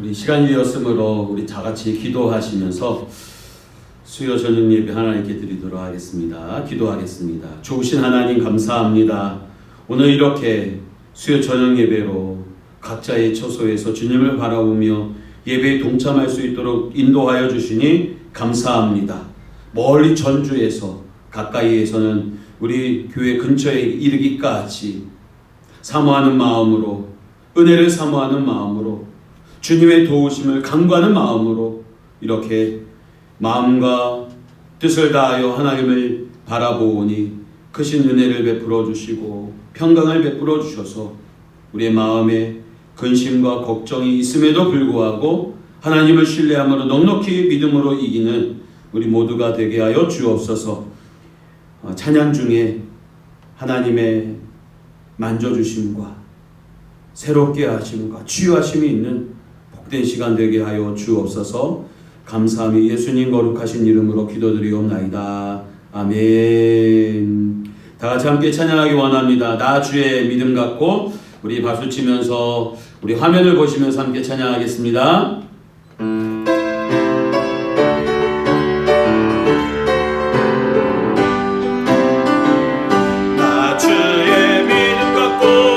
우리 시간이 되었으므로 우리 다같이 기도하시면서 수요 저녁 예배 하나님께 드리도록 하겠습니다. 기도하겠습니다. 좋으신 하나님 감사합니다. 오늘 이렇게 수요 저녁 예배로 각자의 처소에서 주님을 바라보며 예배에 동참할 수 있도록 인도하여 주시니 감사합니다. 멀리 전주에서 가까이에서는 우리 교회 근처에 이르기까지 사모하는 마음으로, 은혜를 사모하는 마음으로, 주님의 도우심을 간구하는 마음으로 이렇게 마음과 뜻을 다하여 하나님을 바라보니 크신 은혜를 베풀어 주시고 평강을 베풀어 주셔서 우리의 마음에 근심과 걱정이 있음에도 불구하고 하나님을 신뢰함으로 넉넉히 믿음으로 이기는 우리 모두가 되게 하여 주옵소서. 찬양 중에 하나님의 만져주심과 새롭게 하심과 치유하심이 있는 복된 시간 되게 하여 주옵소서. 감사함이 예수님 거룩하신 이름으로 기도드리옵나이다. 아멘. 다 같이 함께 찬양하기 원합니다. 나 주의 믿음 갖고 우리 박수 치면서 우리 화면을 보시면서 함께 찬양하겠습니다. 주의 믿음 갖고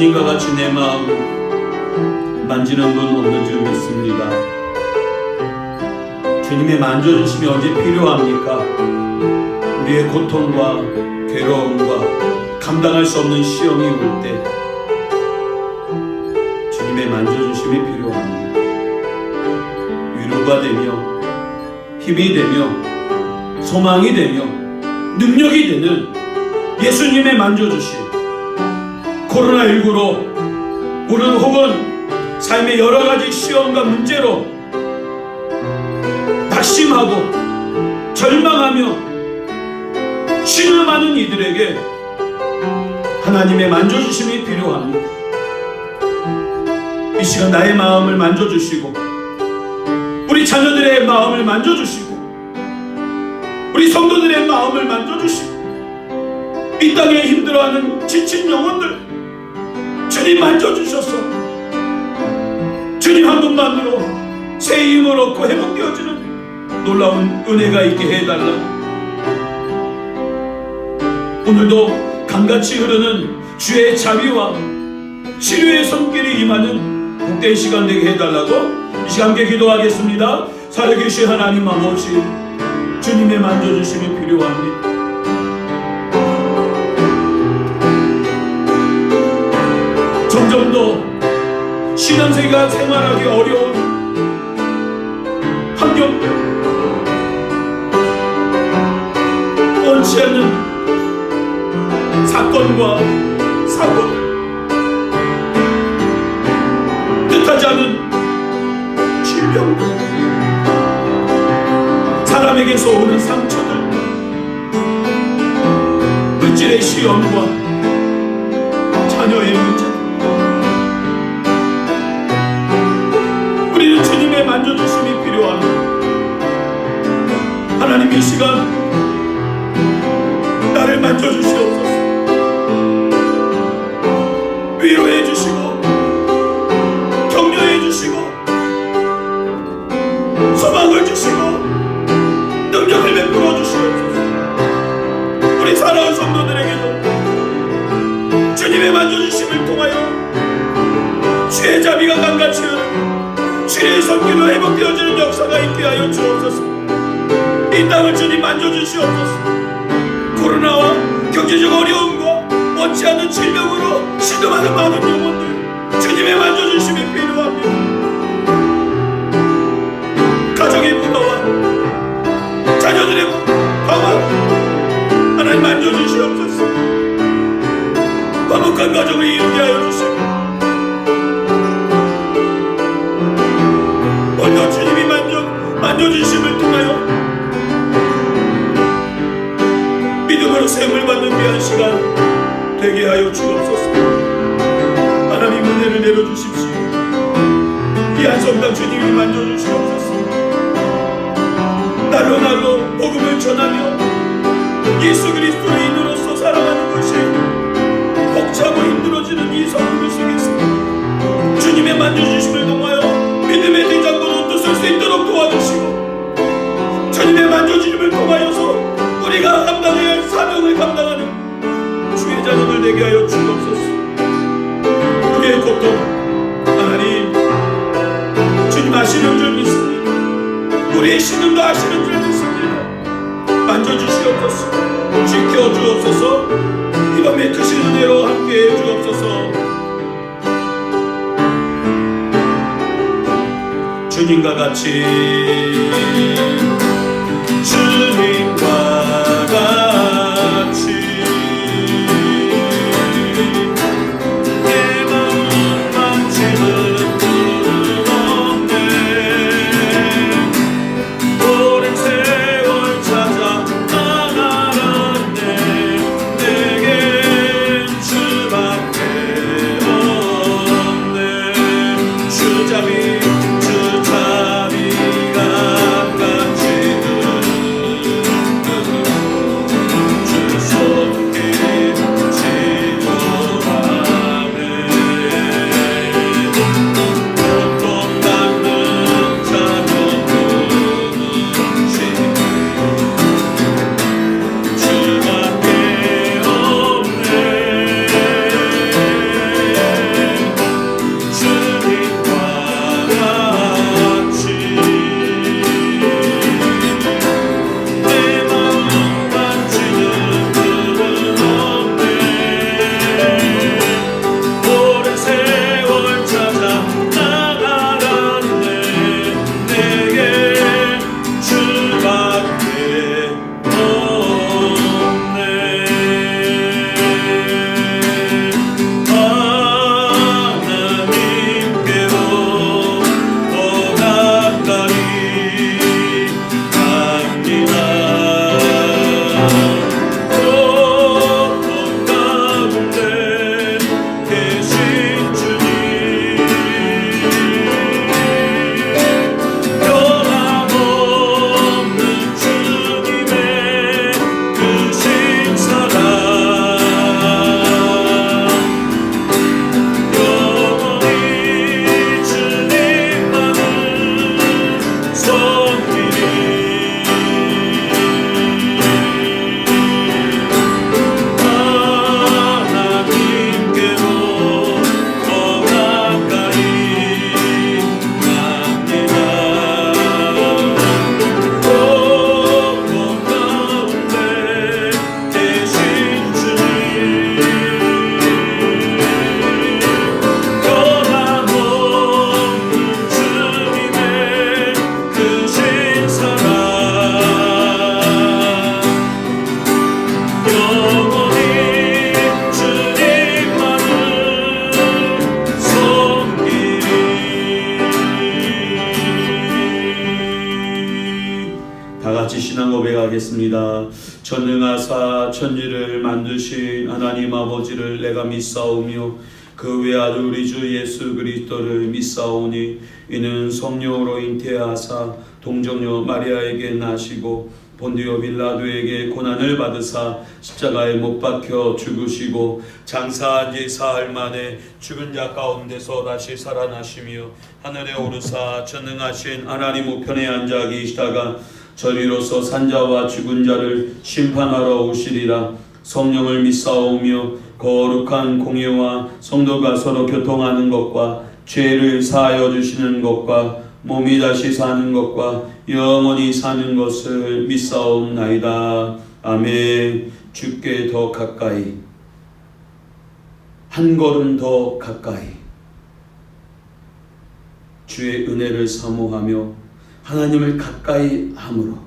예수님과 같이 내 마음 만지는 분 없는 줄 믿습니다. 주님의 만져주심이 언제 필요합니까? 우리의 고통과 괴로움과 감당할 수 없는 시험이 올 때 주님의 만져주심이 필요합니다. 위로가 되며 힘이 되며 소망이 되며 능력이 되는 예수님의 만져주심. 코로나19로 우리는 혹은 삶의 여러 가지 시험과 문제로 낙심하고 절망하며 신음하는 이들에게 하나님의 만져주심이 필요합니다. 이 시간 나의 마음을 만져주시고 우리 자녀들의 마음을 만져주시고 우리 성도들의 마음을 만져주시고 이 땅에 힘들어하는 지친 영혼들 주님 만져주셔서 주님 한 분만으로 새 힘을 얻고 회복되어지는 놀라운 은혜가 있게 해달라. 오늘도 강같이 흐르는 주의 자비와 치료의 손길이 임하는 복된 시간 되게 해달라고 이 시간 함께 기도하겠습니다. 살아계신 하나님 아버지, 주님의 만져주심이 필요합니다. 점점 더 신앙생활 생활하기 어려운 환경들, 원치 않는 사건과 사고들, 뜻하지 않은 질병들, 사람에게서 오는 상처들, 물질의 시험과 자녀의 문제, 우리는 주님의 만져주심이 필요합니다. 하나님 이 시간 나를 만져주시옵소서. 위로해 주시고 격려해 주시고 소망을 주시고 능력을 베풀어 주시옵소서. 우리 사랑하는 성도들에게도 주님의 만져주심을 통하여 주의 자비가 강같이 흐르고 주의 손길로 회복되어지는 역사가 있게 하여 주옵소서. 이 땅을 주님 만져주시옵소서. 코로나와 경제적 어려움과 원치 않는 질병으로 신음하는 많은 영혼들 주님의 만져주심이 필요합니다. 가정의 부모와 자녀들의 방황 하나님 만져주시옵소서. 화목한 가정을 이루게 하여 주시고 오늘도 주님이 만져주심을 통하여 믿음으로 셈을 받는 귀한 시간 되게 하여 주옵소서. 하나님 은혜를 내려주십시오. 이 한 성당 주님이 만져주시옵소서. 날로 날로 복음을 전하며 예수 그리스도인으로서 살아가는 것이 벅차고 힘들어지는 이 성도 속에서 주님의 만져주심을 통하여 믿음의 대장으로 옷도 수 있도록 도와주시고 주님의 만져주심을 통하여서 우리가 감당해야 할 사명을 감당하는 주의 자녀들 되게 하여 주옵소서. 우리의 고통 하나님 주님 아시는 줄 믿습니다. 우리의 신음도 아시는 줄 믿습니다. 만져주시옵소서. 지켜주옵소서. 이 밤에 크신 은혜로 함께해 주옵소서. 주님과 같이 주님과 같이 내 마음 만지는 분은 없네. 오랜 세월 찾아 떠나갔네. 내겐 주밖에 없네. 주 자비가 신앙 고백하겠습니다. 전능하사 천지를 만드신 하나님 아버지를 내가 믿사오며 그 외아들 우리 주 예수 그리스도를 믿사오니 이는 성령으로 잉태하사 동정녀 마리아에게 나시고 본디오 빌라도에게 고난을 받으사 십자가에 못 박혀 죽으시고 장사한 지 사흘 만에 죽은 자 가운데서 다시 살아나시며 하늘에 오르사 전능하신 하나님 우편에 앉아 계시다가 저리로서 산자와 죽은 자를 심판하러 오시리라. 성령을 믿사오며 거룩한 공예와 성도가 서로 교통하는 것과 죄를 사하여 주시는 것과 몸이 다시 사는 것과 영원히 사는 것을 믿사옵나이다. 아멘. 주께 더 가까이, 한 걸음 더 가까이 주의 은혜를 사모하며 하나님을 가까이 함으로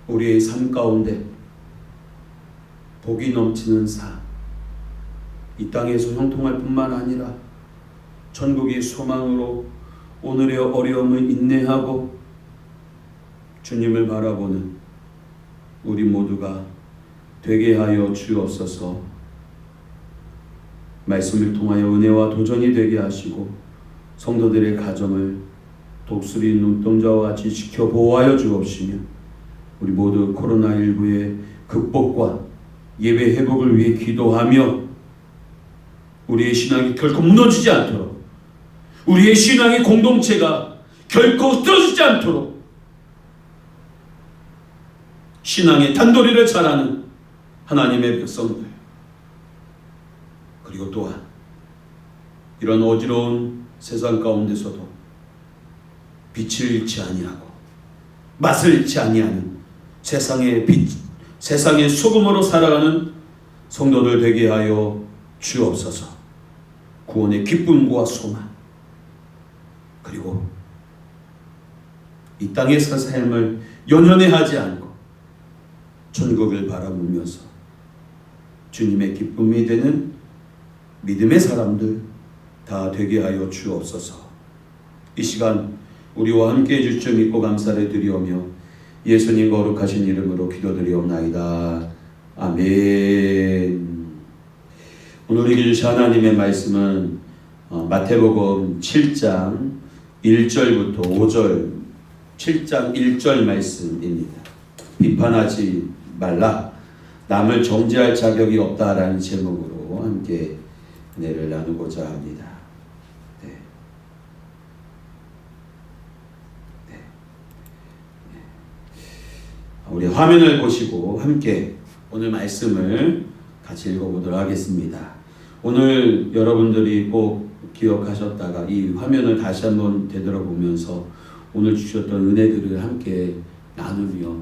우리의 삶 가운데 복이 넘치는 이 땅에서 형통할 뿐만 아니라 천국의 소망으로 오늘의 어려움을 인내하고 주님을 바라보는 우리 모두가 되게 하여 주옵소서. 말씀을 통하여 은혜와 도전이 되게 하시고 성도들의 가정을 독수리 눈동자와 같이 지켜 보호하여 주옵시며 우리 모두 코로나19의 극복과 예배 회복을 위해 기도하며 우리의 신앙이 결코 무너지지 않도록, 우리의 신앙의 공동체가 결코 쓰러지지 않도록 신앙의 단도리를 잘하는 하나님의 백성들, 그리고 또한 이런 어지러운 세상 가운데서도 빛을 잃지 아니하고 맛을 잃지 아니하는 세상의 빛, 세상의 소금으로 살아가는 성도들 되게 하여 주옵소서. 구원의 기쁨과 소망, 그리고 이 땅에서 삶을 연연해하지 않고 천국을 바라보면서 주님의 기쁨이 되는 믿음의 사람들 다 되게 하여 주옵소서. 이 시간 우리와 함께 해주실 줄 믿고 감사를 드리오며 예수님 거룩하신 이름으로 기도드리옵나이다. 아멘. 오늘 우리에게 주신 하나님의 말씀은 마태복음 7장 1절부터 5절, 7장 1절 말씀입니다. 비판하지 말라, 남을 정죄할 자격이 없다라는 제목으로 함께 은혜를 나누고자 합니다. 우리 화면을 보시고 함께 오늘 말씀을 같이 읽어보도록 하겠습니다. 오늘 여러분들이 꼭 기억하셨다가 이 화면을 다시 한번 되돌아보면서 오늘 주셨던 은혜들을 함께 나누며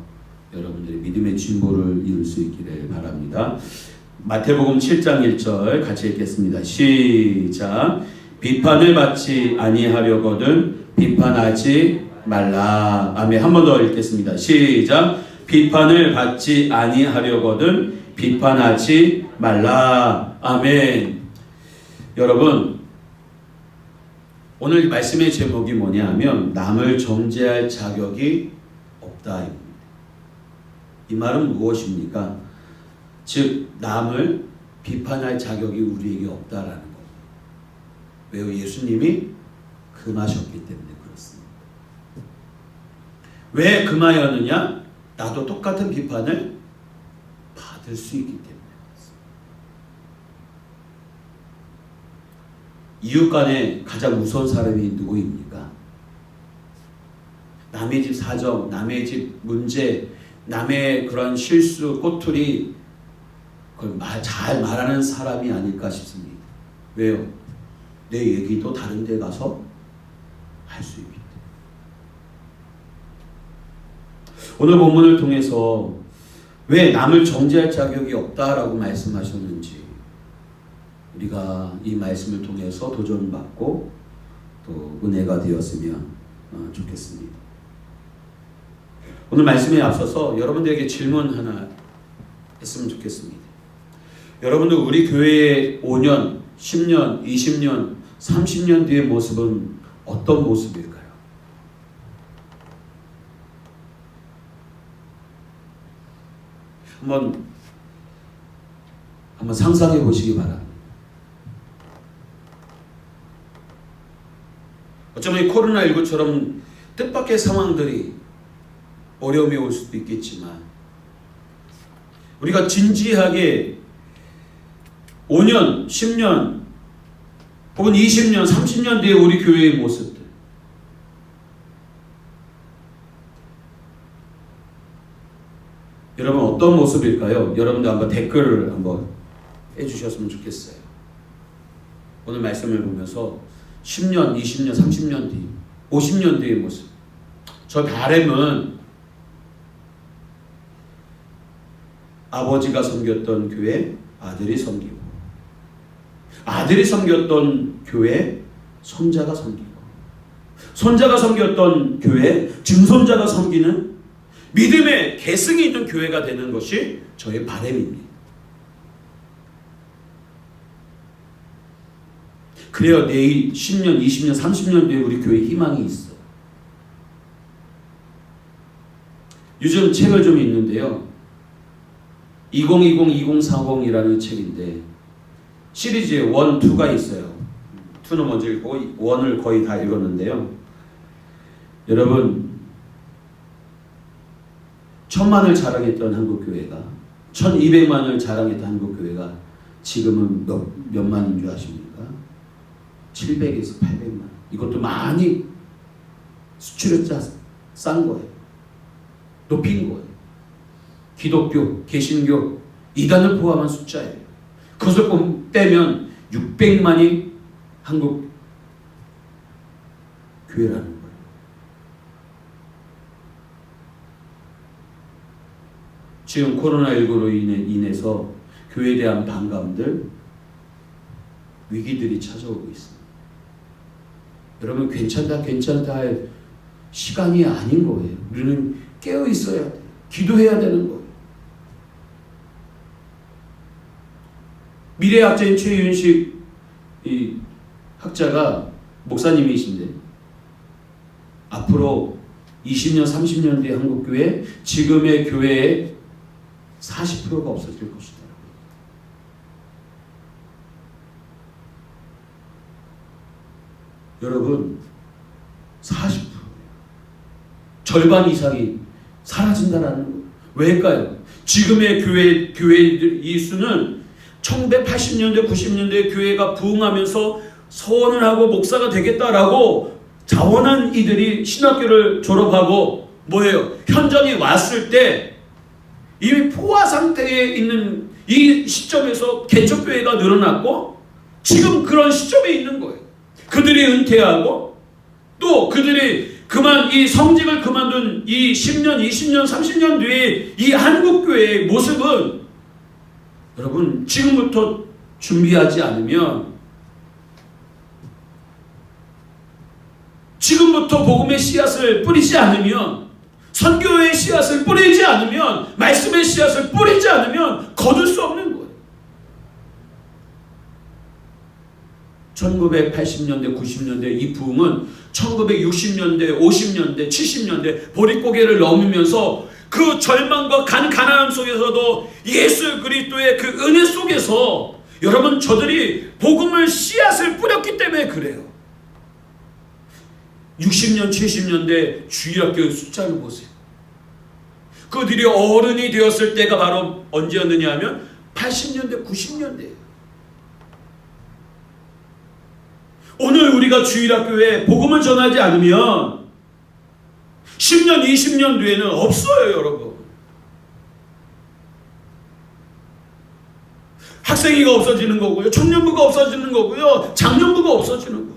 여러분들이 믿음의 진보를 이룰 수 있기를 바랍니다. 마태복음 7장 1절 같이 읽겠습니다. 시작. 비판을 받지 아니하려거든 비판하지 말라. 아멘. 한 번 더 읽겠습니다. 시작. 비판을 받지 아니하려거든 비판하지 말라. 아멘. 여러분, 오늘 말씀의 제목이 뭐냐 하면 남을 정죄할 자격이 없다. 이 말은 무엇입니까? 즉 남을 비판할 자격이 우리에게 없다라는 거예요. 왜요? 예수님이 금하셨기 때문에 그렇습니다. 왜 금하였느냐? 나도 똑같은 비판을 받을 수 있기 때문에. 이웃 간에 가장 무서운 사람이 누구입니까? 남의 집 사정, 남의 집 문제, 남의 그런 실수, 꼬투리, 그걸 잘 말하는 사람이 아닐까 싶습니다. 왜요? 내 얘기도 다른 데 가서 할 수 있기 때문에. 오늘 본문을 통해서 왜 남을 정죄할 자격이 없다라고 말씀하셨는지 우리가 이 말씀을 통해서 도전받고 또 은혜가 되었으면 좋겠습니다. 오늘 말씀에 앞서서 여러분들에게 질문 하나 했으면 좋겠습니다. 여러분들 우리 교회의 5년, 10년, 20년, 30년 뒤의 모습은 어떤 모습일까요? 한번 상상해 보시기 바랍니다. 어쩌면 이 코로나19처럼 뜻밖의 상황들이 어려움이 올 수도 있겠지만 우리가 진지하게 5년, 10년 혹은 20년, 30년 뒤에 우리 교회의 모습들, 여러분 어떤 모습일까요? 여러분들 한번 댓글을 한번 해주셨으면 좋겠어요. 오늘 말씀을 보면서 10년, 20년, 30년 뒤, 50년 뒤의 모습. 저 바람은 아버지가 섬겼던 교회 아들이 섬기고, 아들이 섬겼던 교회 손자가 섬기고, 손자가 섬겼던 교회 증손자가 섬기는 믿음의 계승이 있는 교회가 되는 것이 저의 바람입니다. 그래야 내일 10년, 20년, 30년 뒤에 우리 교회에 희망이 있어. 요즘 책을 좀 읽는데요. 2020-2040이라는 책인데 시리즈에 1, 2가 있어요. 2는 먼저 읽고 1을 거의 다 읽었는데요. 여러분 1000만을 자랑했던 한국교회가 1200만을 자랑했던 한국교회가 지금은 몇 만인 줄 아십니까? 700에서 800만. 이것도 많이 수출했자 싼 거예요. 높인 거예요. 기독교, 개신교, 이단을 포함한 숫자예요. 그것을 빼면 600만이 한국 교회라는 거예요. 지금 코로나19로 인해서 교회에 대한 반감들, 위기들이 찾아오고 있습니다. 여러분 괜찮다 할 시간이 아닌 거예요. 우리는 깨어 있어야 돼요. 기도해야 되는 거예요. 미래학자인 최윤식 이 학자가 목사님이신데 앞으로 20년, 30년 뒤에 한국교회 지금의 교회의 40%가 없어질 것이다. 여러분 40%예요. 절반 이상이 사라진다라는 거예요. 왜일까요? 지금의 교회들 이 수는 1980년대, 90년대 교회가 부흥하면서 서원을 하고 목사가 되겠다라고 자원한 이들이 신학교를 졸업하고 뭐예요? 현장에 왔을 때 이미 포화 상태에 있는 이 시점에서 개척교회가 늘어났고 지금 그런 시점에 있는 거예요. 그들이 은퇴하고 또 그들이 이 성직을 그만둔 이 10년, 20년, 30년 뒤에 이 한국교회의 모습은 여러분 지금부터 준비하지 않으면 지금부터 복음의 씨앗을 뿌리지 않으면 선교의 씨앗을 뿌리지 않으면 말씀의 씨앗을 뿌리지 않으면 거둘 수 없는 거예요. 1980년대, 90년대 이 부흥은 1960년대, 50년대, 70년대 보릿고개를 넘으면서 그 절망과 가난함 속에서도 예수 그리스도의 그 은혜 속에서 여러분 저들이 복음을 씨앗을 뿌렸기 때문에 그래요. 60년, 70년대 주일학교 숫자를 보세요. 그들이 어른이 되었을 때가 바로 언제였느냐 하면 80년대, 90년대예요. 오늘 우리가 주일학교에 복음을 전하지 않으면 10년, 20년 뒤에는 없어요, 여러분. 학생회가 없어지는 거고요. 청년부가 없어지는 거고요. 장년부가 없어지는 거예요.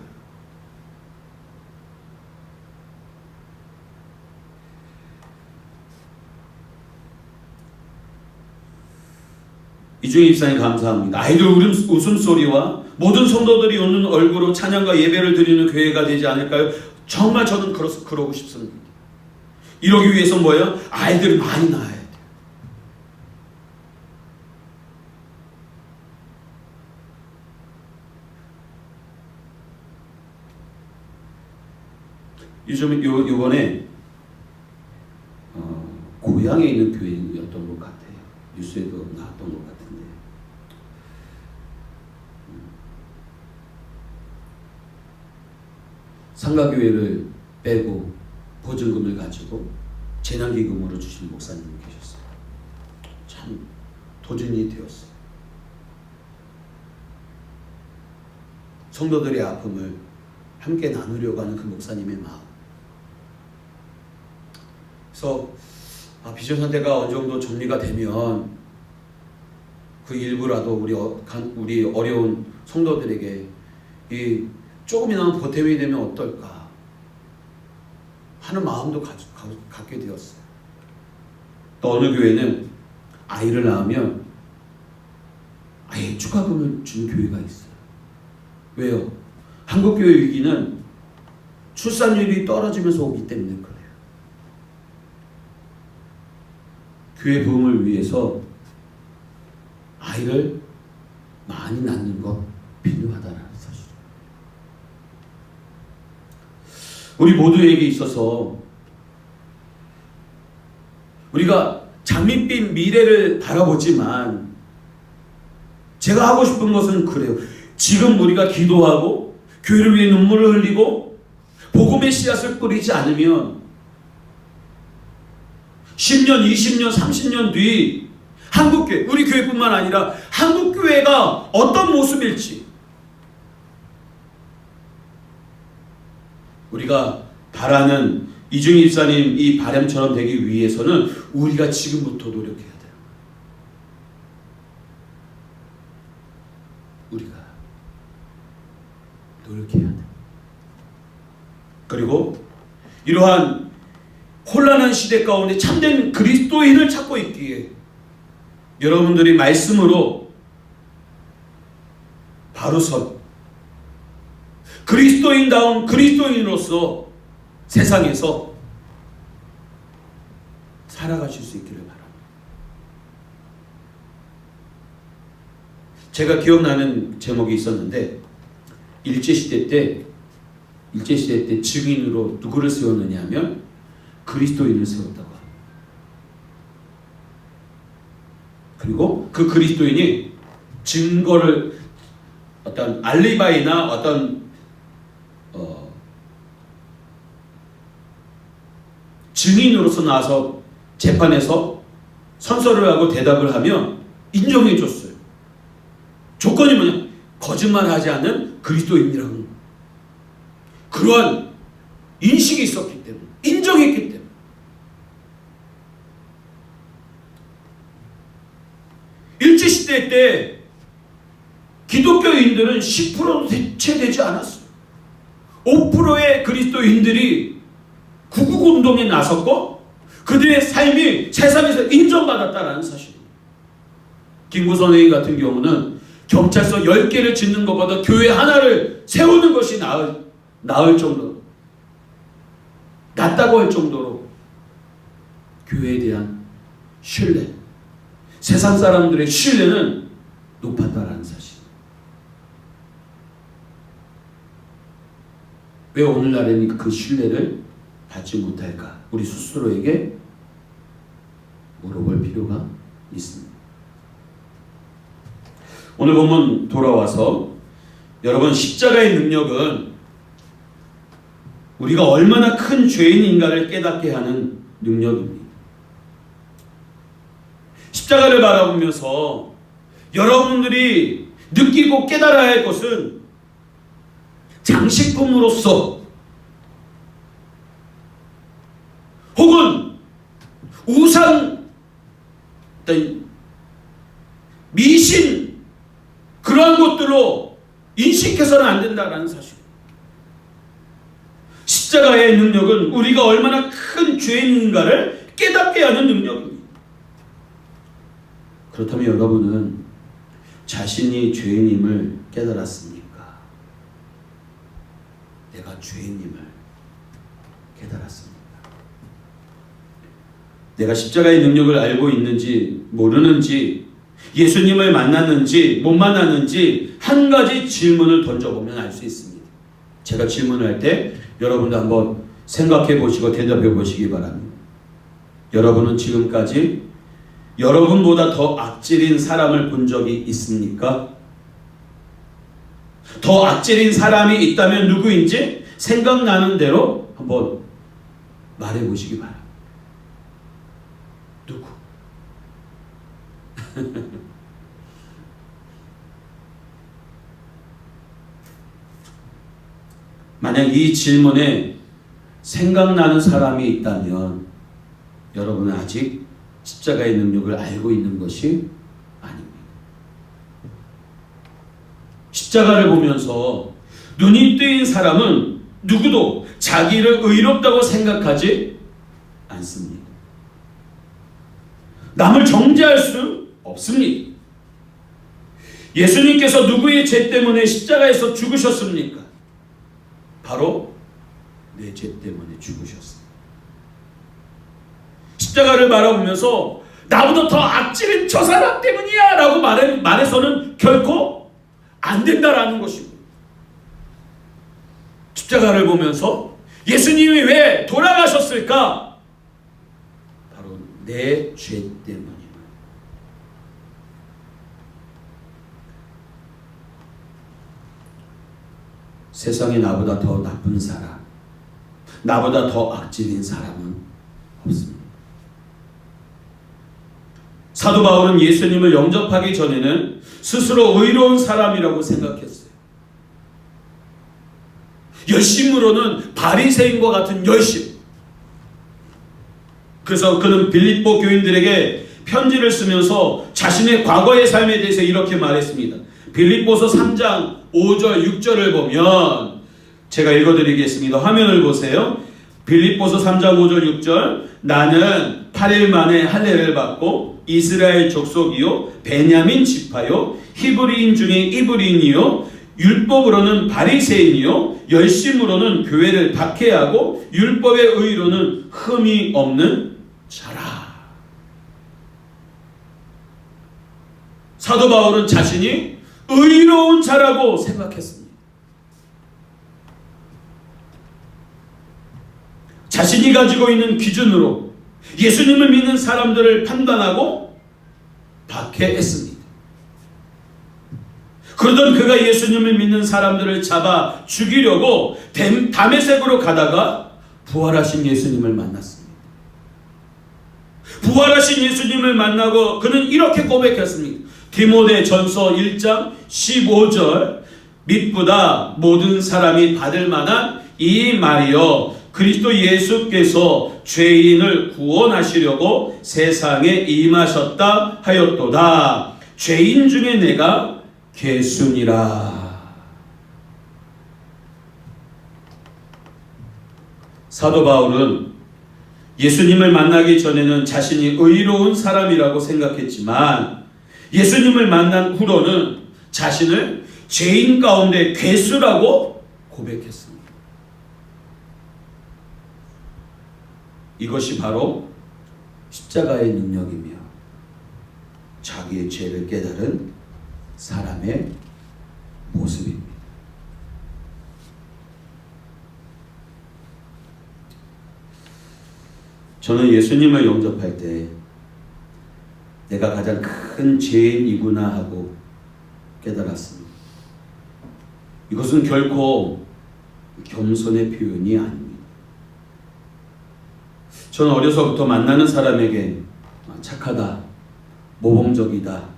이중희 집사님 감사합니다. 아이들 웃음소리와 모든 성도들이 웃는 얼굴로 찬양과 예배를 드리는 교회가 되지 않을까요? 정말 저는 그러고 싶습니다. 이러기 위해서 뭐예요? 아이들을 많이 낳아야 돼요. 요번에 고향에 있는 교회였던 것 같아요. 뉴스에도 나왔던 것 같은데, 상가교회를 빼고 보증금을 가지고 재난기금으로 주신 목사님이 계셨어요. 참 도전이 되었어요. 성도들의 아픔을 함께 나누려고 하는 그 목사님의 마음. 그래서 비전 선대가 어느 정도 정리가 되면 그 일부라도 우리 어려운 성도들에게 이 조금이나마 보탬이 되면 어떨까 하는 마음도 갖게 되었어요. 또 어느 교회는 아이를 낳으면 아예 축하금을 주는 교회가 있어요. 왜요? 한국 교회 위기는 출산율이 떨어지면서 오기 때문에 그래요. 교회 부흥을 위해서 아이를 많이 낳는 것 필요하다라는 사실. 우리 모두에게 있어서 우리가 장밋빛 미래를 바라보지만 제가 하고 싶은 것은 그래요. 지금 우리가 기도하고 교회를 위해 눈물을 흘리고 복음의 씨앗을 뿌리지 않으면 10년, 20년, 30년 뒤 한국교회, 우리 교회뿐만 아니라 한국교회가 어떤 모습일지 우리가 바라는 이중희 집사님 이 바람처럼 되기 위해서는 우리가 지금부터 노력해야 돼요. 우리가 노력해야 돼요. 그리고 이러한 혼란한 시대 가운데 참된 그리스도인을 찾고 있기에 여러분들이 말씀으로 바로 선 그리스도인다운 그리스도인으로서 세상에서 살아가실 수 있기를 바랍니다. 제가 기억나는 제목이 있었는데 일제시대 때 증인으로 누구를 세웠느냐 하면 그리스도인을 세웠다고 합니다. 그리고 그 그리스도인이 증거를 어떤 알리바이나 어떤 증인으로서 나와서 재판에서 선서를 하고 대답을 하면 인정해 줬어요. 조건이 뭐냐? 거짓말하지 않는 그리스도인이라는 그러한 인식이 있었기 때문에, 인정했기 때문에. 일제시대 때 기독교인들은 10%도 채되지 않았어요. 5%의 그리스도인들이 구국운동에 나섰고 그들의 삶이 세상에서 인정받았다는 사실입니다. 김구선의 같은 경우는 경찰서 10개를 짓는 것보다 교회 하나를 세우는 것이 나을 정도로, 낫다고 할 정도로 교회에 대한 신뢰, 세상 사람들의 신뢰는 높았다라는 사실. 왜 오늘날에는 그 신뢰를 받지 못할까? 우리 스스로에게 물어볼 필요가 있습니다. 오늘 본문 돌아와서 여러분, 십자가의 능력은 우리가 얼마나 큰 죄인인가를 깨닫게 하는 능력입니다. 십자가를 바라보면서 여러분들이 느끼고 깨달아야 할 것은 장식품으로서 혹은 우상, 미신 그러한 것들로 인식해서는 안 된다는 사실. 십자가의 능력은 우리가 얼마나 큰 죄인인가를 깨닫게 하는 능력입니다. 그렇다면 여러분은 자신이 죄인임을 깨달았습니까? 내가 죄인임을 깨달았습니까? 내가 십자가의 능력을 알고 있는지 모르는지, 예수님을 만났는지 못 만났는지 한 가지 질문을 던져보면 알 수 있습니다. 제가 질문을 할 때 여러분도 한번 생각해 보시고 대답해 보시기 바랍니다. 여러분은 지금까지 여러분보다 더 악질인 사람을 본 적이 있습니까? 더 악질인 사람이 있다면 누구인지 생각나는 대로 한번 말해 보시기 바랍니다. 누구? 만약 이 질문에 생각나는 사람이 있다면 여러분은 아직 십자가의 능력을 알고 있는 것이 아닙니다. 십자가를 보면서 눈이 뜨인 사람은 누구도 자기를 의롭다고 생각하지 않습니다. 남을 정죄할 수 없습니다. 예수님께서 누구의 죄 때문에 십자가에서 죽으셨습니까? 바로 내 죄 때문에 죽으셨습니다. 십자가를 바라보면서 나보다 더 악질인 저 사람 때문이야 라고 말해서는 결코 안 된다라는 것입니다. 십자가를 보면서 예수님이 왜 돌아가셨을까? 바로 내 죄 때문이야. 세상에 나보다 더 나쁜 사람, 나보다 더 악질인 사람은 없습니다. 사도 바울은 예수님을 영접하기 전에는 스스로 의로운 사람이라고 생각했어요. 열심으로는 바리새인과 같은 열심. 그래서 그는 빌립보 교인들에게 편지를 쓰면서 자신의 과거의 삶에 대해서 이렇게 말했습니다. 빌립보서 3장 5절 6절을 보면 제가 읽어드리겠습니다. 화면을 보세요. 빌립보서 3장 5절 6절 나는 8일 만에 할례를 받고 이스라엘 족속이요 베냐민 지파요 히브리인 중에 이브리인이요 율법으로는 바리새인이요 열심으로는 교회를 박해하고 율법의 의로는 흠이 없는 자라. 사도 바울은 자신이 의로운 자라고 생각했습니다. 자신이 가지고 있는 기준으로 예수님을 믿는 사람들을 판단하고 박해했습니다. 그러던 그가 예수님을 믿는 사람들을 잡아 죽이려고 다메섹으로 가다가 부활하신 예수님을 만났습니다. 부활하신 예수님을 만나고 그는 이렇게 고백했습니다. 디모데전서 1장 15절 믿보다 모든 사람이 받을 만한 이 말이여 그리스도 예수께서 죄인을 구원하시려고 세상에 임하셨다 하였도다. 죄인 중에 내가 괴순이라. 사도 바울은 예수님을 만나기 전에는 자신이 의로운 사람이라고 생각했지만 예수님을 만난 후로는 자신을 죄인 가운데 괴수라고 고백했습니다. 이것이 바로 십자가의 능력이며 자기의 죄를 깨달은 사람의 모습입니다. 저는 예수님을 영접할 때 내가 가장 큰 죄인이구나 하고 깨달았습니다. 이것은 결코 겸손의 표현이 아닙니다. 저는 어려서부터 만나는 사람에게 착하다, 모범적이다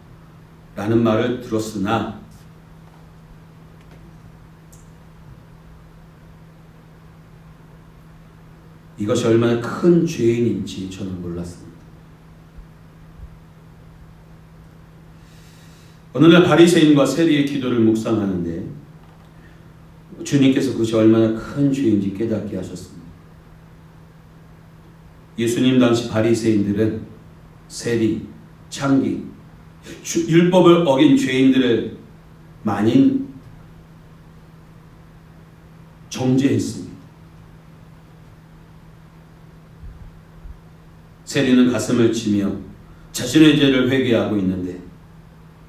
라는 말을 들었으나 이것이 얼마나 큰 죄인인지 저는 몰랐습니다. 어느 날 바리새인과 세리의 기도를 묵상하는데 주님께서 그것이 얼마나 큰 죄인지 깨닫게 하셨습니다. 예수님 당시 바리새인들은 세리, 창기, 율법을 어긴 죄인들을 많이 정죄했습니다. 세리는 가슴을 치며 자신의 죄를 회개하고 있는데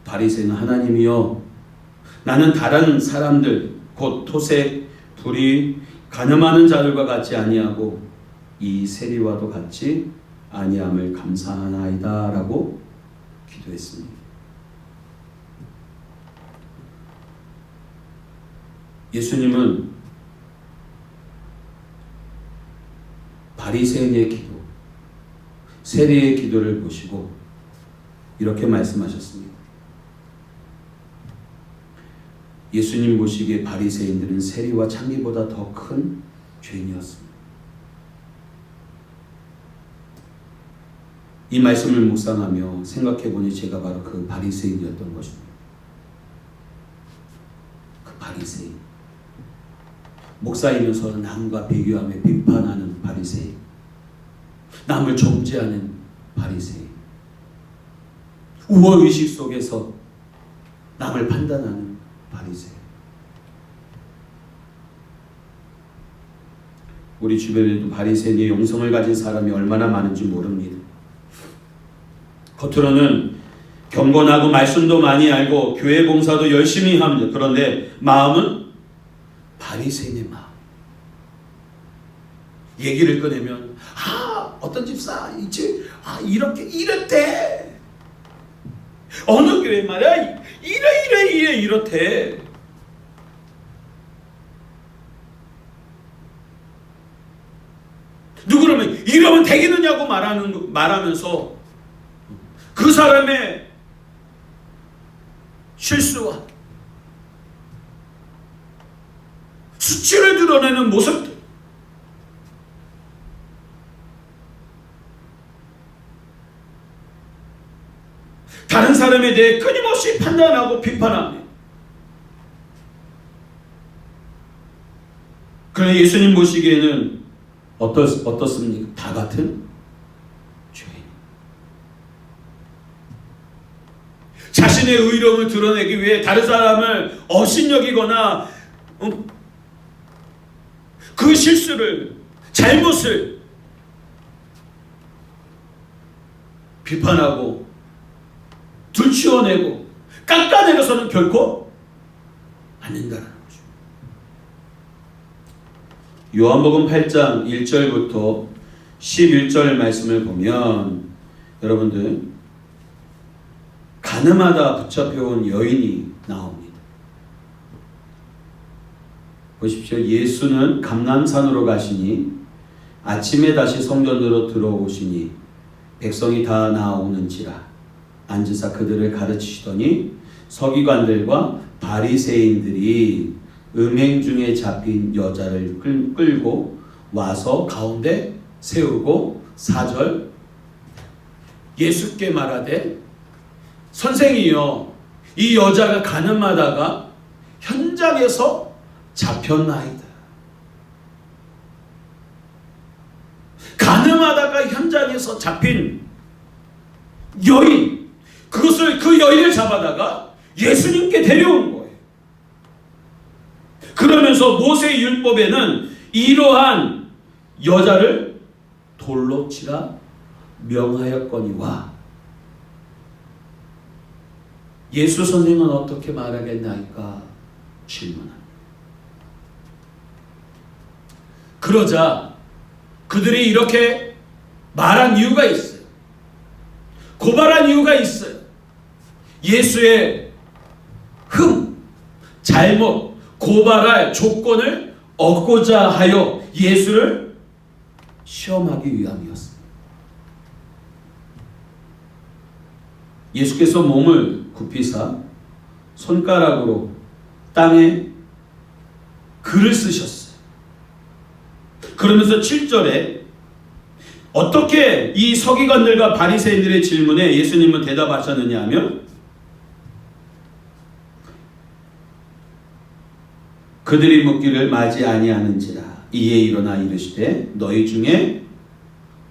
바리새인은 하나님이여 나는 다른 사람들 곧 토색, 불의, 간염하는 자들과 같지 아니하고 이 세리와도 같이 아니함을 감사하나이다 라고 기도했습니다. 예수님은 바리새인의 기도, 세리의 기도를 보시고 이렇게 말씀하셨습니다. 예수님 보시기에 바리새인들은 세리와 창기보다 더 큰 죄인이었습니다. 이 말씀을 묵상하며 생각해보니 제가 바로 그 바리새인이었던 것입니다. 그 바리새인, 목사이면서 남과 비교하며 비판하는 바리새인, 남을 정죄하는 바리새인, 우월의식 속에서 남을 판단하는 바리새인. 우리 주변에도 바리새인의 영성을 가진 사람이 얼마나 많은지 모릅니다. 겉으로는 경건하고 말씀도 많이 알고 교회 봉사도 열심히 합니다. 그런데 마음은 바리새인의 마음. 얘기를 꺼내면 어떤 집사 이렇게 이렇대. 어느 교회 말이야 이렇대. 누구라면 이러면 되겠느냐고 말하면서 그 사람의 실수와 수치를 드러내는 모습들, 다른 사람에 대해 끊임없이 판단하고 비판합니다. 그러나 예수님 보시기에는 어떻습니까? 다 같은 죄인. 자신의 의로움을 드러내기 위해 다른 사람을 업신여기거나 그 실수를, 잘못을 비판하고 들추어내고 깎아내려서는 결코 안 된다는 거죠. 요한복음 8장 1절부터 11절 말씀을 보면 여러분들 가늠하다 붙잡혀온 여인이 나옵니다. 보십시오. 예수는 감람산으로 가시니 아침에 다시 성전으로 들어오시니 백성이 다 나오는지라 앉으사 그들을 가르치시더니 서기관들과 바리새인들이 음행 중에 잡힌 여자를 끌고 와서 가운데 세우고 4절 예수께 말하되 선생이여 이 여자가 가늠하다가 현장에서 잡혔나이다. 가늠하다가 현장에서 잡힌 여인, 그 여인을 잡아다가 예수님께 데려온 거예요. 그러면서 모세 율법에는 이러한 여자를 돌로 치라 명하였거니와 예수 선생은 어떻게 말하겠나이까 질문합니다. 그러자 그들이 이렇게 말한 이유가 있어요. 고발한 이유가 있어요. 예수의 잘못, 고발할 조건을 얻고자 하여 예수를 시험하기 위함이었습니다. 예수께서 몸을 굽히사 손가락으로 땅에 글을 쓰셨어요. 그러면서 7절에 어떻게 이 서기관들과 바리새인들의 질문에 예수님은 대답하셨느냐 하면 그들이 묻기를 마지 아니하는지라 이에 일어나 이르시되 너희 중에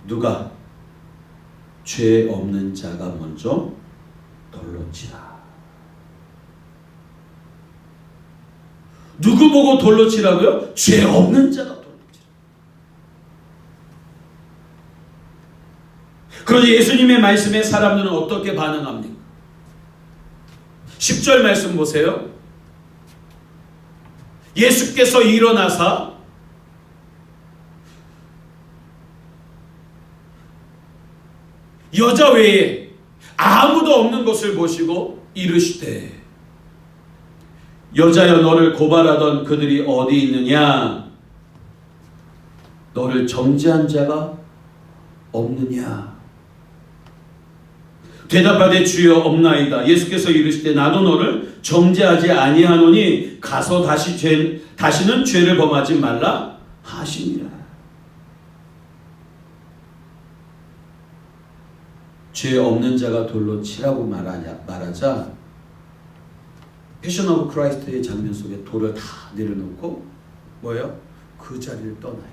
누가 죄 없는 자가 먼저 돌로 치라. 누구 보고 돌로 치라고요? 죄 없는 자가 돌로 치라. 그런데 예수님의 말씀에 사람들은 어떻게 반응합니까? 10절 말씀 보세요. 예수께서 일어나사 여자 외에 아무도 없는 것을 보시고 이르시되 여자여 너를 고발하던 그들이 어디 있느냐? 너를 정죄한 자가 없느냐? 대답하되 주여 없나이다. 예수께서 이르시되 나도 너를 정죄하지 아니하노니 가서 다시는 죄를 범하지 말라 하시니라. 죄 없는 자가 돌로 치라고 말하자 패션 오브 크라이스트의 장면 속에 돌을 다 내려놓고 뭐예요? 그 자리를 떠나요.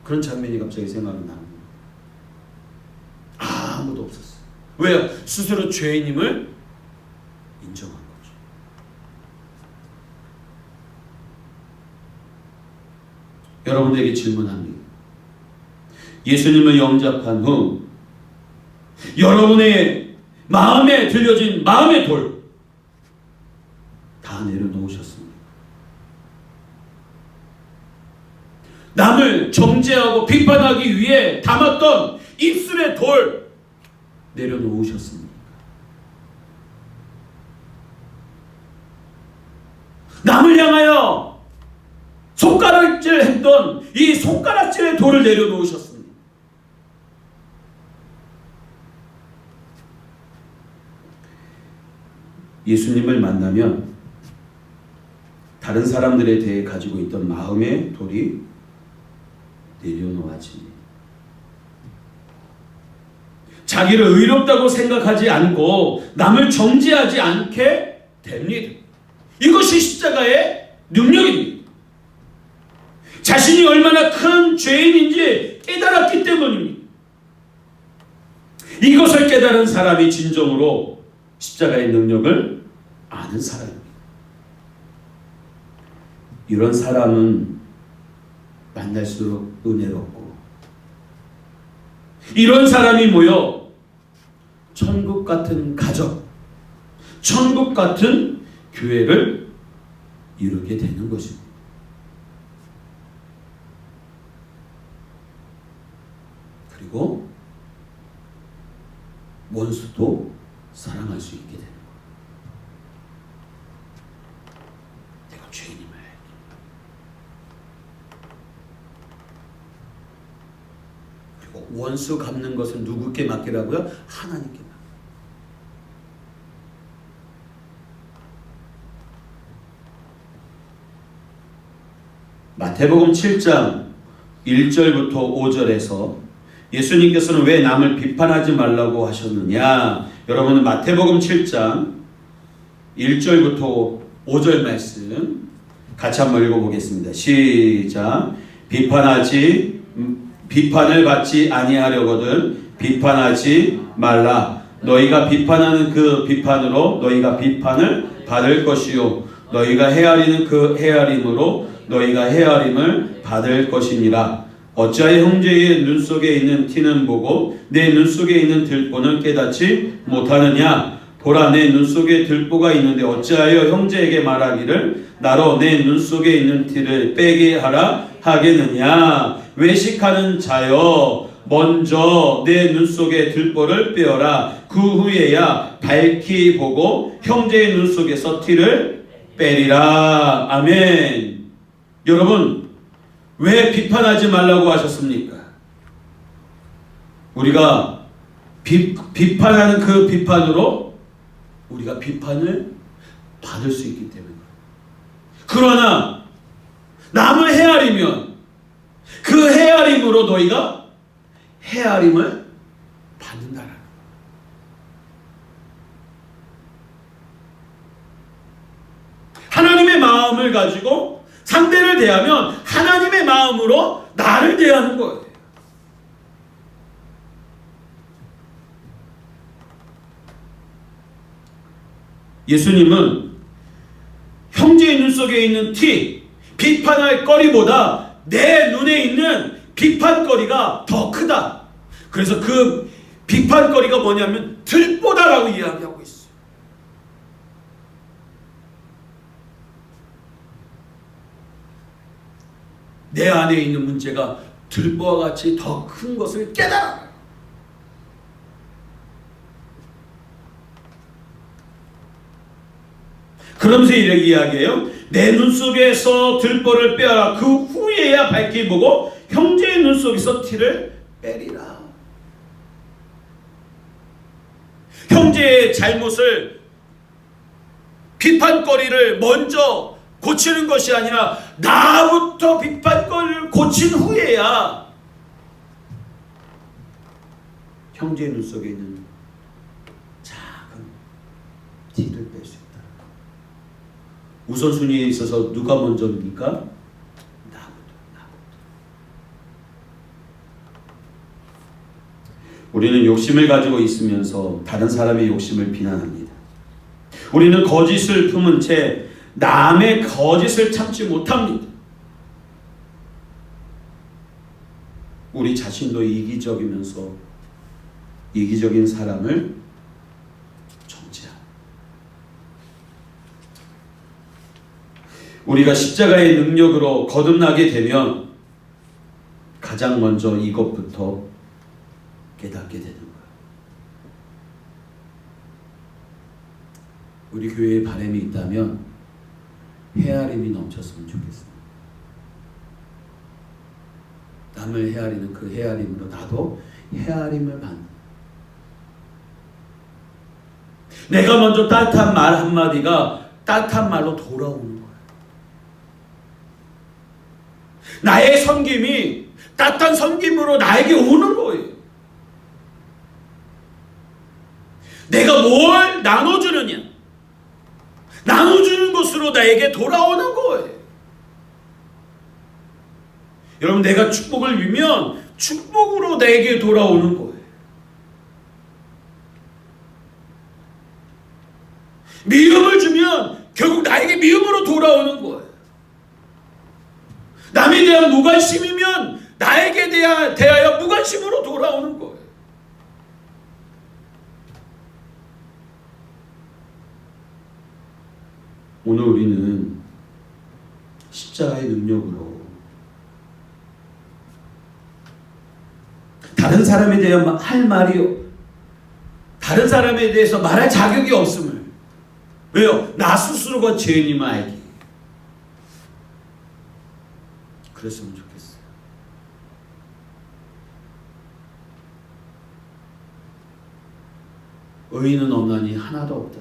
그런 장면이 갑자기 생각이 나는 거예요. 아무도 없었어요. 왜요? 스스로 죄인임을 인정한 거죠. 여러분에게 질문합니다. 예수님을 영접한 후 여러분의 마음에 들려진 마음의 돌 다 내려놓으셨습니다. 남을 정죄하고 비판하기 위해 담았던 입술의 돌 내려놓으셨습니다. 남을 향하여 손가락질 했던 이 손가락질의 돌을 내려놓으셨습니다. 예수님을 만나면 다른 사람들에 대해 가지고 있던 마음의 돌이 내려놓아집니다. 자기를 의롭다고 생각하지 않고 남을 정죄하지 않게 됩니다. 이것이 십자가의 능력입니다. 자신이 얼마나 큰 죄인인지 깨달았기 때문입니다. 이것을 깨달은 사람이 진정으로 십자가의 능력을 아는 사람입니다. 이런 사람은 만날수록 은혜롭고 이런 사람이 모여 천국 같은 가정, 천국 같은 교회를 이루게 되는 것입니다. 그리고 원수도 사랑할 수 있게 되는 거예요. 내가 죄인임을. 그리고 원수 갚는 것은 누구께 맡기라고요? 하나님께 맡기라. 마태복음 7장 1절부터 5절에서 예수님께서는 왜 남을 비판하지 말라고 하셨느냐? 여러분은 마태복음 7장 1절부터 5절 말씀 같이 한번 읽어보겠습니다. 시작. 비판을 받지 아니하려거든 비판하지 말라. 너희가 비판하는 그 비판으로 너희가 비판을 받을 것이요 너희가 헤아리는 그 헤아림으로 너희가 헤아림을 받을 것이니라. 어찌하여 형제의 눈 속에 있는 티는 보고 내 눈 속에 있는 들보는 깨닫지 못하느냐? 보라, 내 눈 속에 들보가 있는데 어찌하여 형제에게 말하기를 나로 내 눈 속에 있는 티를 빼게 하라 하겠느냐? 외식하는 자여, 먼저 내 눈 속에 들보를 빼어라. 그 후에야 밝히 보고 형제의 눈 속에서 티를 빼리라. 아멘. 여러분, 왜 비판하지 말라고 하셨습니까? 우리가 비판하는 그 비판으로 우리가 비판을 받을 수 있기 때문입니다. 그러나 남을 헤아리면 그 헤아림으로 너희가 헤아림을 받는다라는 거예요. 하나님의 마음을 가지고 상대를 대하면 하나님의 마음으로 나를 대하는 거예요. 예수님은 형제의 눈 속에 있는 티, 비판할 거리보다 내 눈에 있는 비판거리가 더 크다. 그래서 그 비판거리가 뭐냐면 들보다라고 이야기하고 있어요. 내 안에 있는 문제가 들보와 같이 더 큰 것을 깨달아. 그러면서 이렇게 이야기해요. 내 눈 속에서 들보를 빼어라. 그 후에야 밝히 보고 형제의 눈 속에서 티를 빼리라. 형제의 잘못을, 비판거리를 먼저 고치는 것이 아니라 나부터 비판거리를 고친 후에야 형제의 눈 속에 있는 작은 티를 뺄 수 있다. 우선순위에 있어서 누가 먼저입니까? 나부터. 우리는 욕심을 가지고 있으면서 다른 사람의 욕심을 비난합니다. 우리는 거짓을 품은 채 남의 거짓을 참지 못합니다. 우리 자신도 이기적이면서 이기적인 사람을 정죄합니다. 우리가 십자가의 능력으로 거듭나게 되면 가장 먼저 이것부터 깨닫게 되는 거예요. 우리 교회에 바람이 있다면 헤아림이 넘쳤으면 좋겠습니다. 남을 헤아리는 그 헤아림으로 나도 헤아림을 받는. 내가 먼저 따뜻한 말 한마디가 따뜻한 말로 돌아오는 거예요. 나의 섬김이 따뜻한 섬김으로 나에게 오는 거예요. 내가 뭘 나눠주느냐, 나눠주는 것으로 나에게 돌아오는 거예요. 여러분, 내가 축복을 빌면 축복으로 나에게 돌아오는 거예요. 미움을 주면 결국 나에게 미움으로 돌아오는 거예요. 남에 대한 무관심이면 나에게 대하여 무관심으로 돌아오는 거예요. 오늘 우리는 십자가의 능력으로 다른 사람에 대해 할 말이, 다른 사람에 대해서 말할 자격이 없음을. 왜요? 나 스스로가 죄인임을 알기. 그랬으면 좋겠어요. 의인은 없나니 하나도 없다.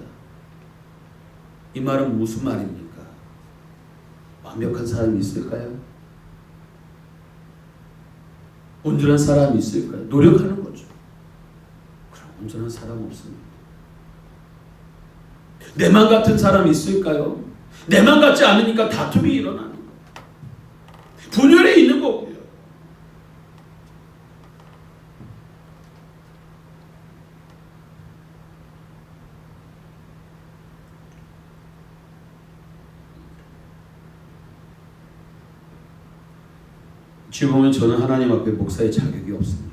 이 말은 무슨 말입니까? 완벽한 사람이 있을까요? 온전한 사람이 있을까요? 노력하는 거죠. 그럼 온전한 사람 없습니다. 내만 같은 사람이 있을까요? 내만 같지 않으니까 다툼이 일어나는 거예요. 분열이 있는 거고요. 지금 보면 저는 하나님 앞에 목사의 자격이 없습니다.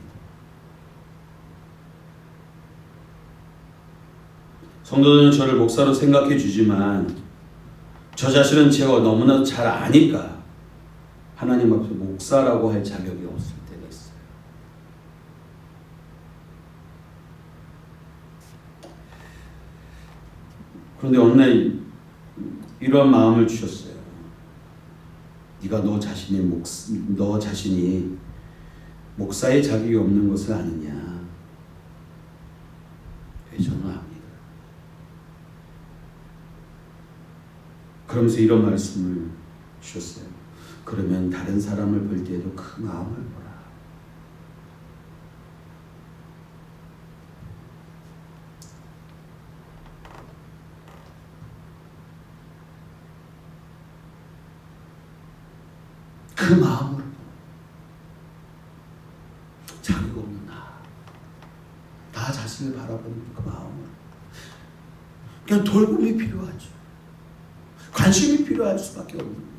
성도들은 저를 목사로 생각해 주지만 저 자신은 제가 너무나 잘 아니까 하나님 앞에 목사라고 할 자격이 없을 때가 있어요. 그런데 어느 날 이러한 마음을 주셨어요. 네가 너 자신이 목사의 자격이 없는 것을 아느냐? 저는 압니다. 그러면서 이런 말씀을 주셨어요. 그러면 다른 사람을 볼 때에도 그 마음을 보라. 그 마음으로 자격 없는 나 자신을 바라보는 그 마음으로 그냥 돌봄이 필요하죠. 관심이 필요할 수밖에 없는 거예요.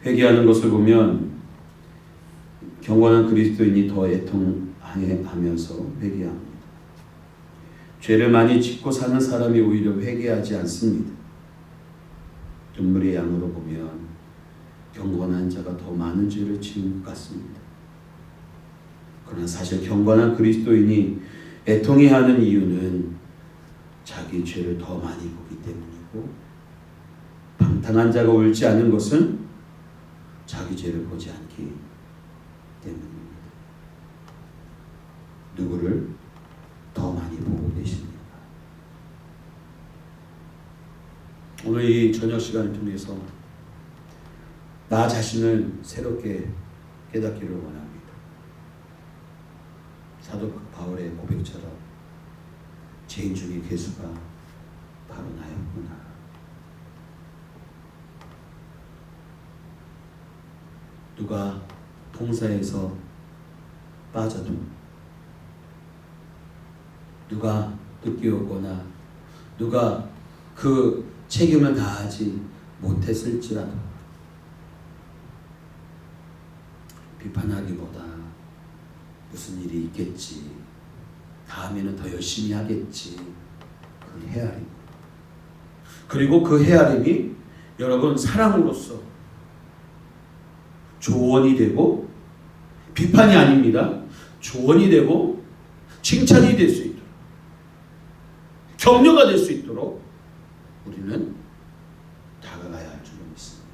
회개하는 것을 보면 경건한 그리스도인이 더 애통하면서 회개합니다. 죄를 많이 짓고 사는 사람이 오히려 회개하지 않습니다. 눈물의 양으로 보면 경건한 자가 더 많은 죄를 지은 것 같습니다. 그러나 사실 경건한 그리스도인이 애통해 하는 이유는 자기 죄를 더 많이 보기 때문이고, 방탕한 자가 옳지 않은 것은 자기 죄를 보지 않기 때문입니다. 누구를 더 많이 보고 계십니까? 오늘 이 저녁 시간을 통해서 나 자신을 새롭게 깨닫기를 원합니다. 사도 바울의 고백처럼 죄인 중에 괴수가 바로 나였구나. 누가 봉사에서 빠져도, 누가 늦게 오거나 누가 그 책임을 다하지 못했을지라도 비판하기보다 무슨 일이 있겠지, 다음에는 더 열심히 하겠지, 그 헤아림. 그리고 그 헤아림이 여러분 사랑으로서 조언이 되고, 비판이 아닙니다. 조언이 되고 칭찬이 될 수 있도록, 격려가 될 수 있도록 우리는 다가가야 할 줄로 믿습니다.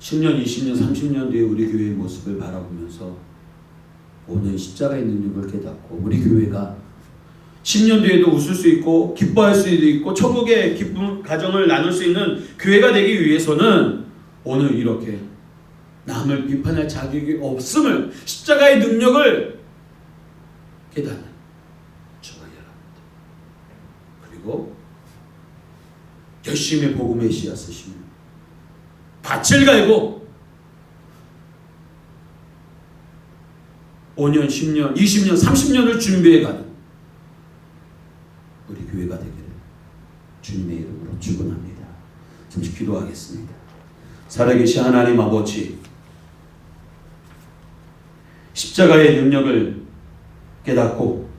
10년, 20년, 30년 뒤에 우리 교회의 모습을 바라보면서 오늘 십자가의 능력을 깨닫고, 우리 교회가 10년 뒤에도 웃을 수 있고 기뻐할 수도 있고 천국의 기쁨 가정을 나눌 수 있는 교회가 되기 위해서는 오늘 이렇게 남을 비판할 자격이 없음을, 십자가의 능력을 깨닫는 저와 여러분들, 그리고 열심히 복음의 씨앗을 심는, 밭을 갈고 5년, 10년, 20년, 30년을 준비해가는 우리 교회가 되기를 주님의 이름으로 축원합니다. 잠시 기도하겠습니다. 살아계신 하나님 아버지, 십자가의 능력을 깨닫고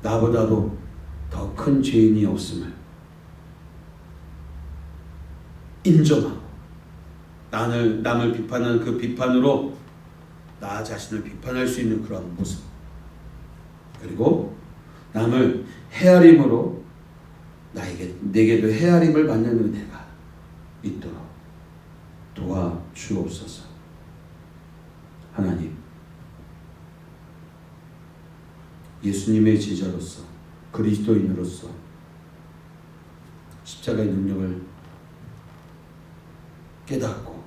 나보다도 더 큰 죄인이 없음을 인정하고, 남을 비판하는 그 비판으로 나 자신을 비판할 수 있는 그런 모습, 그리고 남을 헤아림으로 내게도 헤아림을 받는 은혜가 있도록 도와주옵소서. 하나님, 예수님의 제자로서, 그리스도인으로서 십자가의 능력을 깨닫고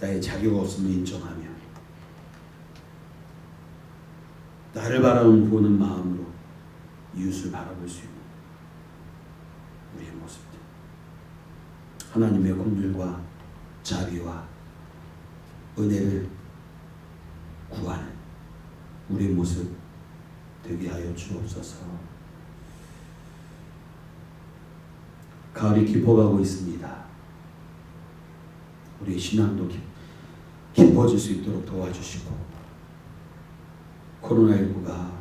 나의 자격 없음을 인정하며 나를 바라보는 마음으로 이웃을 바라볼 수 있는 우리의 모습들, 하나님의 긍휼과 자비와 은혜를 구하는 우리의 모습 되게 하여 주옵소서. 가을이 깊어가고 있습니다. 우리의 신앙도 깊어질 수 있도록 도와주시고, 코로나19가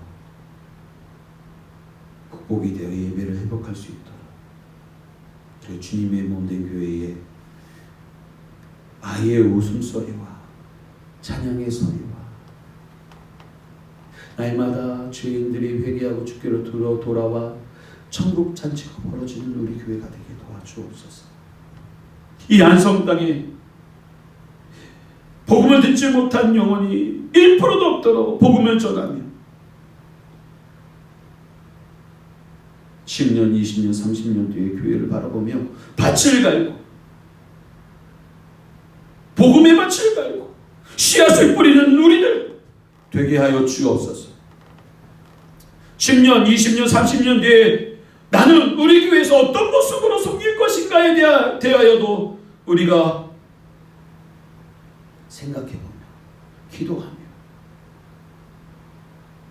극복이 되어 예배를 회복할 수 있도록 저희 주님의 몸된 교회에 아이의 웃음소리와 찬양의 소리와 날마다 죄인들이 회개하고 주께로 돌아와 천국 잔치가 벌어지는 우리 교회가 되게 도와주옵소서. 이 안성 땅에 복음을 듣지 못한 영혼이 1%도 없도록 복음을 전하며 10년, 20년, 30년 뒤에 교회를 바라보며 밭을 갈고, 복음의 밭을 갈고 씨앗을 뿌리는 우리들 되게 하여 주옵소서. 10년, 20년, 30년 뒤에 나는 우리 교회에서 어떤 모습으로 섬길 것인가에 대하여도 우리가 생각해보며 기도하며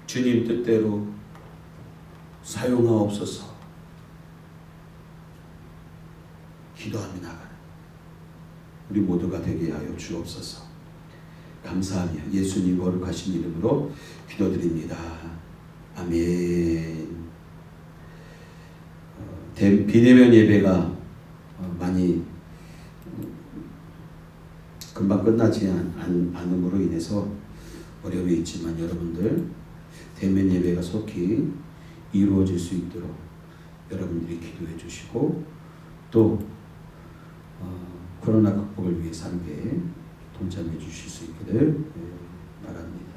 주님 뜻대로 사용하옵소서 기도하며 나가는 우리 모두가 되게 하여 주옵소서. 감사하며 예수님 거룩하신 이름으로 기도드립니다. 아멘. 비대면 예배가 많이 금방 끝나지 않음으로 인해서 어려움이 있지만 여러분들 대면 예배가 속히 이루어질 수 있도록 여러분들이 기도해 주시고 또 코로나 극복을 위해서 함께 동참해 주실 수 있기를 바랍니다.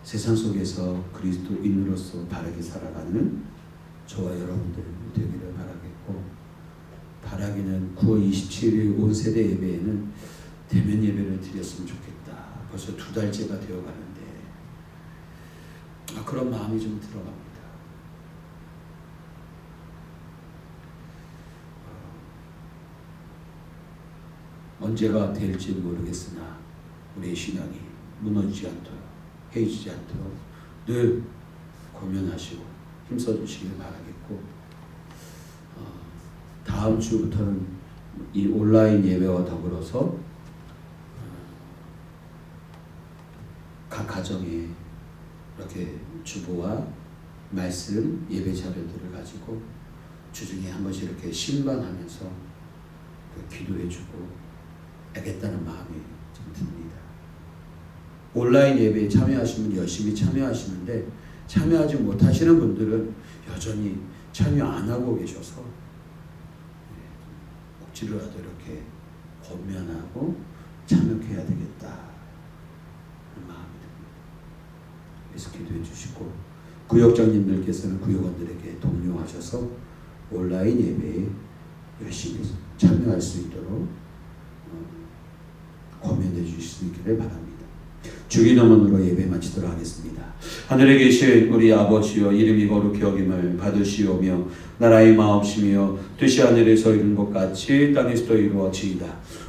세상 속에서 그리스도인으로서 바르게 살아가는 저와 여러분들 되기를 바라겠고, 바라기는 9월 27일 온 세대 예배에는 대면 예배를 드렸으면 좋겠다. 벌써 2달째가 되어가는데 그런 마음이 좀 들어갑니다. 언제가 될지 모르겠으나 우리의 신앙이 무너지지 않도록, 해지지 않도록 늘 고면하시고 힘써주시길 바라겠고, 다음 주부터는 이 온라인 예배와 더불어서 각 가정에 이렇게 주보와 말씀 예배 자료들을 가지고 주중에 한 번씩 이렇게 신방하면서 기도해주고 하겠다는 마음이 좀 듭니다. 온라인 예배에 참여하시면 열심히 참여하시는데 참여하지 못하시는 분들은 여전히 참여 안 하고 계셔서 억지로라도 이렇게 권면하고 참여해야 되겠다 하는 마음이 듭니다. 그래서 기도해 주시고, 구역장님들께서는 구역원들에게 독려하셔서 온라인 예배에 열심히 참여할 수 있도록 권면해 주실 수 있기를 바랍니다. 주기도문으로 예배 마치도록 하겠습니다. 하늘에 계신 우리 아버지여, 이름이 거룩히 여김을 받으시오며 나라의 마옵시며 뜻이 하늘에서 이룬 것 같이 땅에서도 이루어지이다.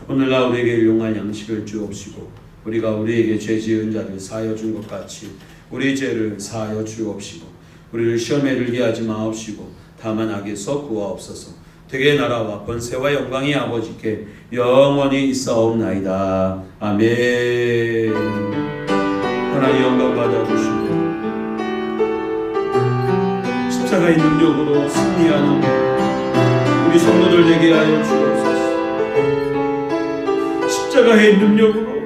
오늘날 우리에게 일용할 양식을 주옵시고 우리가 우리에게 죄 지은 자를 사하여 준 것 같이 우리 죄를 사하여 주옵시고 우리를 시험에 들게 하지 마옵시고 다만 악에서 구하옵소서. 되게 나라와 권세와 영광이 아버지께 영원히 있사옵나이다. 아멘. 하나님 영광 받아주시고 십자가의 능력으로 승리하는 우리 성도들 되게 하여 주옵소서. 십자가의 능력으로